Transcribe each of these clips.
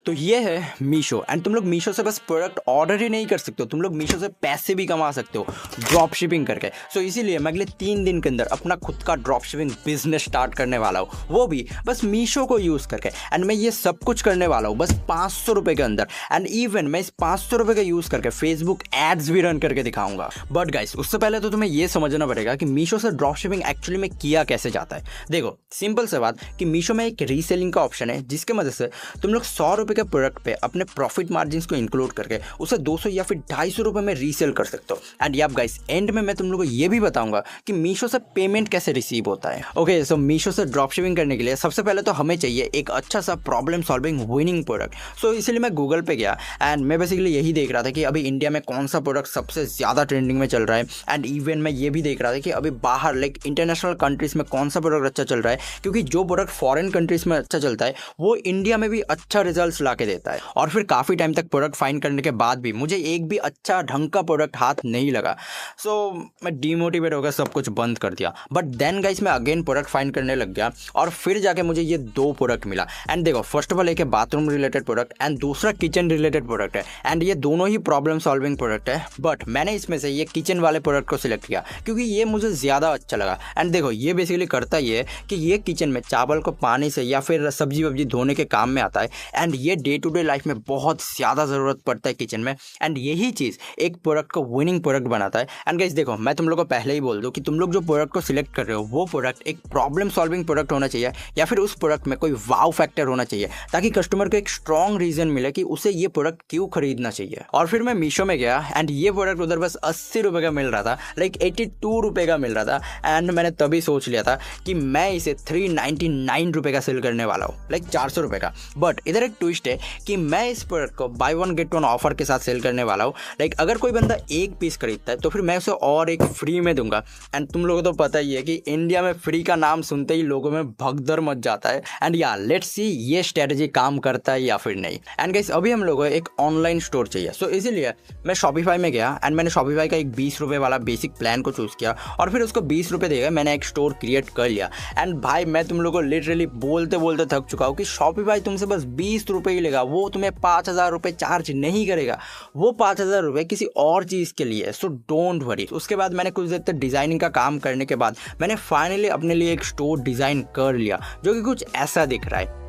तो ये है मीशो एंड तुम लोग मीशो से बस प्रोडक्ट ऑर्डर ही नहीं कर सकते हो, तुम लोग मीशो से पैसे भी कमा सकते हो ड्रॉप शिपिंग करके। सो इसीलिए मैं अगले 3 दिन के अंदर अपना खुद का ड्रॉप शिपिंग बिजनेस स्टार्ट करने वाला हूँ, वो भी बस मीशो को यूज़ करके। एंड मैं ये सब कुछ करने वाला हूँ बस 500 रुपये के अंदर। एंड इवन मैं इस 500 रुपये का यूज़ करके फेसबुक एड्स भी रन करके दिखाऊंगा। बट गाइस उससे पहले तो तुम्हें ये समझना पड़ेगा कि मीशो से ड्रॉप शिपिंग एक्चुअली में किया कैसे जाता है। देखो सिंपल से बात कि मीशो में एक रीसेलिंग का ऑप्शन है जिसके मदद से तुम लोग 100 रुपये के प्रोडक्ट पे अपने प्रॉफिट मार्जिन को इंक्लूड करके उसे 200 या फिर 250 रुपये में रीसेल कर सकते हो। एंड याब गाइस एंड में मैं तुम लोगों को ये भी बताऊंगा कि मीशो से पेमेंट कैसे रिसीव होता है। ओके सो मीशो से ड्रॉप शिपिंग करने के लिए सबसे पहले तो हमें चाहिए एक अच्छा सा प्रॉब्लम सॉल्विंग विनिंग प्रोडक्ट। सो इसलिए मैं गूगल पे गया एंड मैं बेसिकली यही देख रहा था कि अभी इंडिया में कौन सा प्रोडक्ट सबसे ज़्यादा ट्रेंडिंग में चल रहा है। एंड इवन मैं ये भी देख रहा था कि अभी बाहर लाइक इंटरनेशनल कंट्रीज में कौन सा प्रोडक्ट अच्छा चल रहा है, क्योंकि जो प्रोडक्ट फॉरेन कंट्रीज में अच्छा चलता है वो इंडिया में भी अच्छा रिजल्ट ला के देता है। और फिर काफ़ी टाइम तक प्रोडक्ट फाइंड करने के बाद भी मुझे एक भी अच्छा ढंग का प्रोडक्ट हाथ नहीं लगा। सो मैं डीमोटिवेट होकर सब कुछ बंद कर दिया। बट देन गाइस मैं अगेन प्रोडक्ट फाइंड करने लग गया और फिर जाके मुझे ये 2 प्रोडक्ट मिला। एंड देखो फर्स्ट ऑफ ऑल एक है बाथरूम रिलेटेड प्रोडक्ट एंड दूसरा किचन रिलेटेड प्रोडक्ट है। एंड ये दोनों ही प्रॉब्लम सॉल्विंग प्रोडक्ट है, बट मैंने इसमें से ये किचन वाले प्रोडक्ट को सिलेक्ट किया क्योंकि ये मुझे ज़्यादा अच्छा लगा। एंड देखो ये बेसिकली करता ये है कि ये किचन में चावल को पानी से या फिर सब्जी वब्जी धोने के काम में आता है। एंड ये डे टू डे लाइफ में बहुत ज़्यादा ज़रूरत पड़ता है किचन में। एंड यही चीज़ एक प्रोडक्ट को विनिंग प्रोडक्ट बनाता है। एंड गाइस देखो मैं तुम लोग को पहले ही बोल दूं कि तुम लोग जो प्रोडक्ट को सिलेक्ट कर रहे हो वो प्रोडक्ट एक प्रॉब्लम सॉल्विंग प्रोडक्ट होना चाहिए या फिर उस प्रोडक्ट में कोई वाव फैक्टर होना चाहिए ताकि कस्टमर को एक स्ट्रॉन्ग रीजन मिले कि उसे ये प्रोडक्ट क्यों खरीदना चाहिए। और फिर मैं मीशो में गया एंड ये प्रोडक्ट उधर बस 80 रुपये का मिल रहा था, लाइक 82 रुपये का मिल रहा था। एंड मैंने तभी सोच लिया था कि मैं इसे 399 रुपये का सेल करने वाला हूँ, लाइक 400 रुपये का। बट इधर एक ट्विस्ट है कि मैं इस प्रोडक्ट को बाय 1 गेट 1 ऑफर के साथ सेल करने वाला हूँ। लाइक अगर कोई बंदा एक पीस खरीदता है तो फिर मैं उसे और एक फ्री में दूंगा। एंड तुम लोगों को तो पता ही है कि इंडिया में फ्री का नाम सुनते ही लोगों में भगदड़ मच जाता है। एंड या लेट्स सी ये स्ट्रेटजी काम करता है या फिर नहीं। एंड गाइस अभी हम लोगों को एक ऑनलाइन स्टोर चाहिए। सो इसीलिए मैं शॉपिफाई में गया एंड मैंने शॉपिफाई का एक 20 रुपये वाला बेसिक प्लान को चूज़ किया और फिर उसको 20 रुपये देगा मैंने एक स्टोर क्रिएट कर लिया। एंड भाई मैं तुम लोगों को लिटरली बोलते बोलते थक चुका हूँ कि शॉपिफाई तुमसे बस 20 रुपये ही लेगा, वो तुम्हें 5,000 रुपये चार्ज नहीं करेगा। वो 5,000 रुपये किसी और चीज़ के लिए। So don't worry. उसके बाद मैंने कुछ देर तक डिज़ाइनिंग का काम करने के बाद मैंने फाइनली अपने लिए एक स्टोर डिज़ाइन कर लिया जो कि कुछ ऐसा दिख रहा है।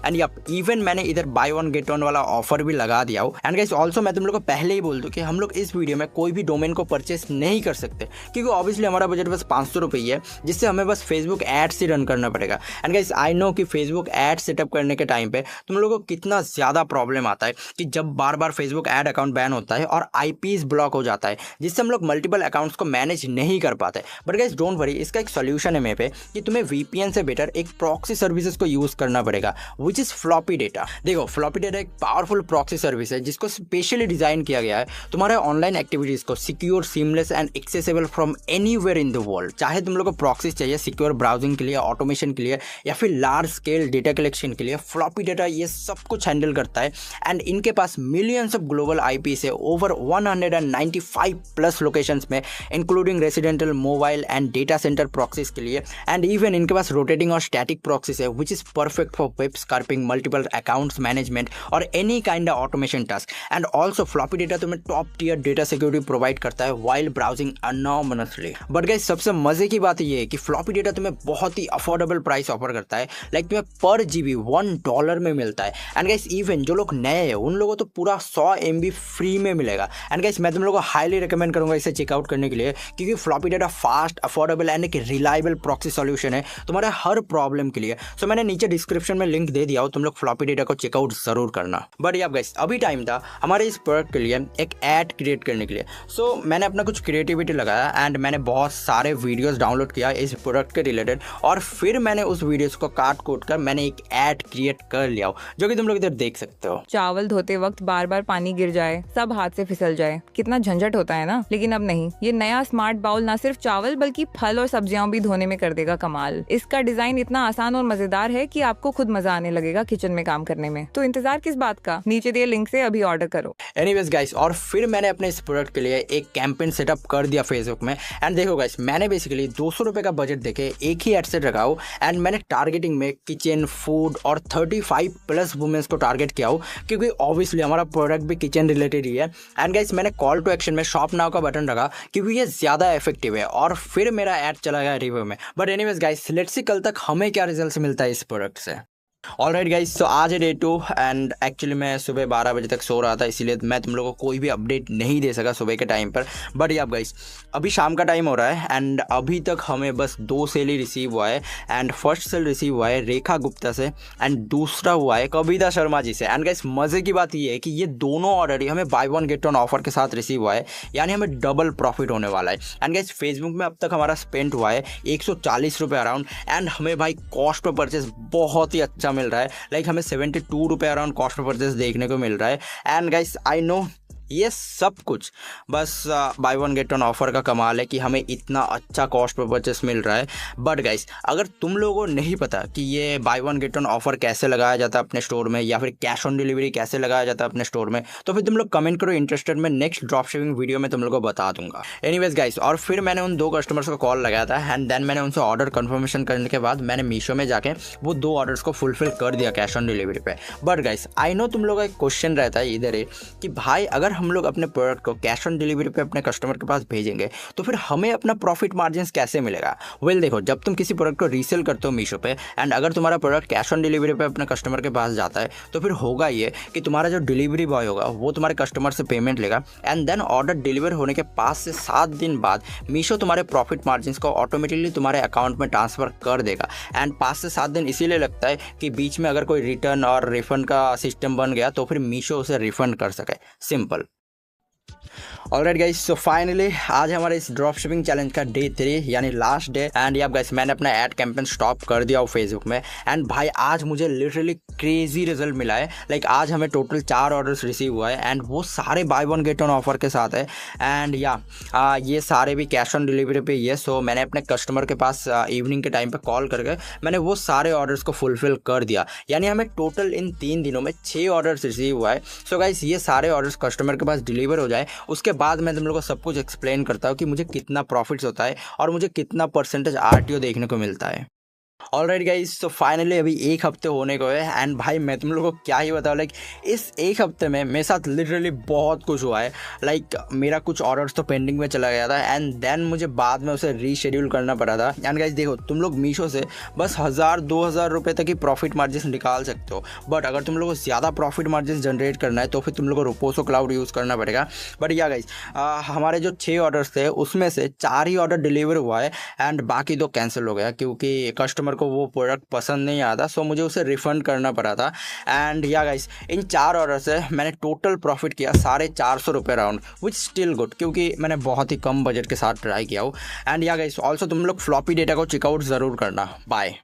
एंड यप इवन मैंने इधर बाय 1 गेट 1 वाला ऑफर भी लगा दिया हो। एंड गाइस ऑल्सो मैं तुम लोग को पहले ही बोल दूं कि हम लोग इस वीडियो में कोई भी डोमेन को परचेस नहीं कर सकते क्योंकि ऑब्वियसली हमारा बजट बस 500 रुपये ही है, जिससे हमें बस फेसबुक एड्स ही रन करना पड़ेगा। एंड गाइस आई नो कि फेसबुक एड सेटअप करने के टाइम पे तुम लोगों को कितना ज़्यादा प्रॉब्लम आता है कि जब बार बार फेसबुक एड अकाउंट बैन होता है और IPs ब्लॉक हो जाता है, जिससे हम लोग मल्टीपल अकाउंट्स को मैनेज नहीं कर पाते। बट गाइस डोंट वरी, इसका एक सोल्यूशन है मेरे पे कि तुम्हें VPN से बेटर एक प्रॉक्सी सर्विसेज को यूज़ करना पड़ेगा, विच इज़ फ्लॉपी डेटा। देखो फ्लॉपी डेटा एक पावरफुल प्रॉक्सी सर्विस है जिसको स्पेशली डिजाइन किया गया है तुम्हारे ऑनलाइन एक्टिविटीज को secure, seamless and accessible from anywhere in the world. चाहे तुम लोग को प्रॉक्सीज चाहिए सिक्योर ब्राउजिंग के लिए, ऑटोमेशन के लिए या फिर लार्ज स्केल डेटा कलेक्शन के लिए, फ्लॉपी डेटा ये सब कुछ हैंडल करता है। एंड इनके पास मिलियंस ऑफ ग्लोबल IPs है ओवर 195 प्लस लोकेशंस में, including residential, mobile and data center proxies के लिए। एंड इवन इनके पास रोटेटिंग और स्टैटिक प्रॉक्सीज है which is perfect for web scraping, multiple accounts management और any kind of automation task. And also floppy data तुम्हें top tier data security provide करता है while browsing anonymously. But guys सबसे मजे की बात ये है कि फ्लॉपी डेटा तुम्हें बहुत ही अफोर्डेबल प्राइस ऑफर करता है, लाइक तुम्हें पर GB $1 में मिलता है। एंड गाइस इवन जो लोग नए हैं उन लोगों को तो पूरा 100 MB फ्री में मिलेगा। एंड गाइस मैं तुम लोगों को हाईली रिकमेंड करूंगा इसे चेकआउट करने के लिए क्योंकि floppy data fast, affordable and एक रिलायबल प्रॉक्सी सॉल्यूशन है तुम्हारे हर प्रॉब्लम के लिए। सो मैंने नीचे डिस्क्रिप्शन में लिंक दे दिया हो, तुम लोग फ्लॉपी डेटा को चेकआउट जरूर करना। बट यार गाइस अभी टाइम था हमारे इस प्रोडक्ट के लिए एक ऐड क्रिएट करने के लिए। सो मैंने अपना कुछ क्रिएटिविटी लगाया एंड मैंने बहुत सारे वीडियोस डाउनलोड किया इस प्रोडक्ट के रिलेटेड और फिर मैंने उस वीडियोस को काट कोट कर मैंने एक ऐड क्रिएट कर लिया हो जो कि तुम लोग इधर देख सकते हो। चावल धोते वक्त बार बार पानी गिर जाए, सब हाथ से फिसल जाए, कितना झंझट होता है ना। लेकिन अब नहीं, ये नया स्मार्ट बाउल ना सिर्फ चावल बल्कि फल और सब्जियां भी धोने में कर देगा कमाल। इसका डिजाइन इतना आसान और मजेदार है कि आपको खुद मजा आने लग लगेगा किचन में काम करने में। तो इंतजार किस बात का, नीचे दिए लिंक से अभी ऑर्डर करो। एनीवेज गाइस, और फिर मैंने अपने इस प्रोडक्ट के लिए एक कैंपेन सेटअप कर दिया फेसबुक में। एंड देखो गाइस, मैंने बेसिकली 200 रुपये का बजट देके एक ही एड सेट रखा हूँ एंड मैंने टारगेटिंग में किचन, फूड और 35+ वुमेन्स को टारगेट किया हूँ, क्योंकि ऑब्वियसली हमारा प्रोडक्ट भी किचन रिलेटेड ही है। एंड गाइस, मैंने कॉल टू एक्शन में शॉप नाउ का बटन रखा क्योंकि ये ज़्यादा इफेक्टिव है, और फिर मेरा ऐड चला गया रिव्यू में। But anyways guys, let's see कल तक हमें क्या रिजल्ट मिलता है इस प्रोडक्ट से। ऑलराइट गाइस, तो आज है डे 2 एंड एक्चुअली मैं सुबह 12 बजे तक सो रहा था, इसीलिए मैं तुम लोगों को कोई भी अपडेट नहीं दे सका सुबह के टाइम पर। बट या गाइस, अभी शाम का टाइम हो रहा है एंड अभी तक हमें बस 2 सेल ही रिसीव हुआ है। एंड फर्स्ट सेल रिसीव हुआ है रेखा गुप्ता से एंड दूसरा हुआ है कविता शर्मा जी से। एंड गाइस, मज़े की बात ये है कि ये दोनों ऑर्डर ही हमें by one get one offer के साथ रिसीव हुआ है, यानी हमें डबल प्रॉफिट होने वाला है। एंड गाइस, फेसबुक में अब तक हमारा स्पेंड हुआ है 140 रुपये अराउंड, एंड हमें भाई कॉस्ट पर परचेस बहुत ही अच्छा मिल रहा है। लाइक हमें 72 रुपये अराउंड कॉस्ट ऑफ परचेस देखने को मिल रहा है। एंड गाइस, आई नो ये सब कुछ बस by one get one offer का कमाल है कि हमें इतना अच्छा कॉस्ट पर परचेस मिल रहा है। बट गाइस, अगर तुम लोगों को नहीं पता कि ये by one get one offer कैसे लगाया जाता है अपने स्टोर में, या फिर कैश ऑन डिलीवरी कैसे लगाया जाता है अपने स्टोर में, तो फिर तुम लोग कमेंट करो इंटरेस्टेड, में नेक्स्ट ड्रॉप शिपिंग वीडियो में तुम लोग को बता दूंगा। एनीवेज गाइस, और फिर मैंने उन 2 कस्टमर्स को कॉल लगाया था एंड देन मैंने उनसे ऑर्डर कन्फर्मेशन करने के बाद मैंने मीशो में जाके वो 2 ऑर्डर्स को फुलफिल कर दिया कैश ऑन डिलीवरी पे। बट गाइस, आई नो तुम लोगों का एक क्वेश्चन रहता है इधर है कि भाई अगर हम लोग अपने प्रोडक्ट को कैश ऑन डिलीवरी पे अपने कस्टमर के पास भेजेंगे तो फिर हमें अपना प्रॉफिट मार्जिन कैसे मिलेगा। वेल देखो, जब तुम किसी प्रोडक्ट को रीसेल करते हो मीशो पे एंड अगर तुम्हारा प्रोडक्ट कैश ऑन डिलीवरी पे अपने कस्टमर के पास जाता है, तो फिर होगा ये कि तुम्हारा जो डिलीवरी बॉय होगा वो तुम्हारे कस्टमर से पेमेंट लेगा एंड देन ऑर्डर डिलीवर होने के 5 से 7 दिन बाद मीशो तुम्हारे प्रॉफिट मार्जिन को ऑटोमेटिकली तुम्हारे अकाउंट में ट्रांसफर कर देगा। एंड 5 से 7 दिन इसीलिए लगता है कि बीच में अगर कोई रिटर्न और रिफंड का सिस्टम बन गया तो फिर मीशो उसे रिफंड कर सके। Simple. Alright guys, so finally आज हमारे इस ड्रॉप शिपिंग चैलेंज का डे 3 यानी लास्ट डे। एंड यार गाइस, मैंने अपना ऐड कैंपेन स्टॉप कर दिया फेसबुक में एंड भाई आज मुझे लिटरली क्रेजी रिजल्ट मिला है। लाइक आज हमें टोटल 4 ऑर्डर्स रिसीव हुआ है एंड वो सारे by one get one offer के साथ है। एंड ये सारे भी कैश ऑन डिलीवरी पे ही है। सो मैंने अपने कस्टमर के पास इवनिंग के टाइम पे कॉल करके मैंने वो सारे ऑर्डर्स को फुलफिल कर दिया, यानी हमें टोटल इन 3 दिनों में 6 ऑर्डर्स रिसीव हुआ है। सो गाइस, ये सारे ऑर्डर्स कस्टमर के पास डिलीवर हो जाए उसके बाद मैं तुम लोगों को सब कुछ एक्सप्लेन करता हूँ कि मुझे कितना प्रॉफिट्स होता है और मुझे कितना परसेंटेज RTO देखने को मिलता है। ऑलराइट गाइस, तो फाइनली अभी 1 हफ्ते होने को है एंड भाई मैं तुम लोगों को क्या ही बताऊँ, लाइक इस 1 हफ्ते में मेरे साथ लिटरली बहुत कुछ हुआ है। लाइक मेरा कुछ ऑर्डर्स तो पेंडिंग में चला गया था एंड देन मुझे बाद में उसे रीशेड्यूल करना पड़ा था। एंड गाइस देखो, तुम लोग मीशो से बस 1000-2000 रुपये तक ही प्रॉफिट मार्जिन निकाल सकते हो, बट अगर तुम लोगों को ज़्यादा प्रॉफिट मार्जिन जनरेट करना है तो फिर तुम लोग को रोपोसो क्लाउड यूज़ करना पड़ेगा। बट या गाइस, हमारे जो 6 ऑर्डर्स थे उसमें से 4 ही ऑर्डर डिलीवर हुआ है एंड बाकी 2 कैंसिल हो गया क्योंकि कस्टमर को वो प्रोडक्ट पसंद नहीं आता, सो मुझे उसे रिफंड करना पड़ा था। एंड या गाइस, इन 4 ऑर्डर से मैंने टोटल प्रॉफिट किया 450 रुपये अराउंड, विच स्टिल गुड क्योंकि मैंने बहुत ही कम बजट के साथ ट्राई किया हूँ। एंड या गाइस, ऑल्सो तुम लोग फ्लॉपी डेटा को चेकआउट ज़रूर करना। बाय।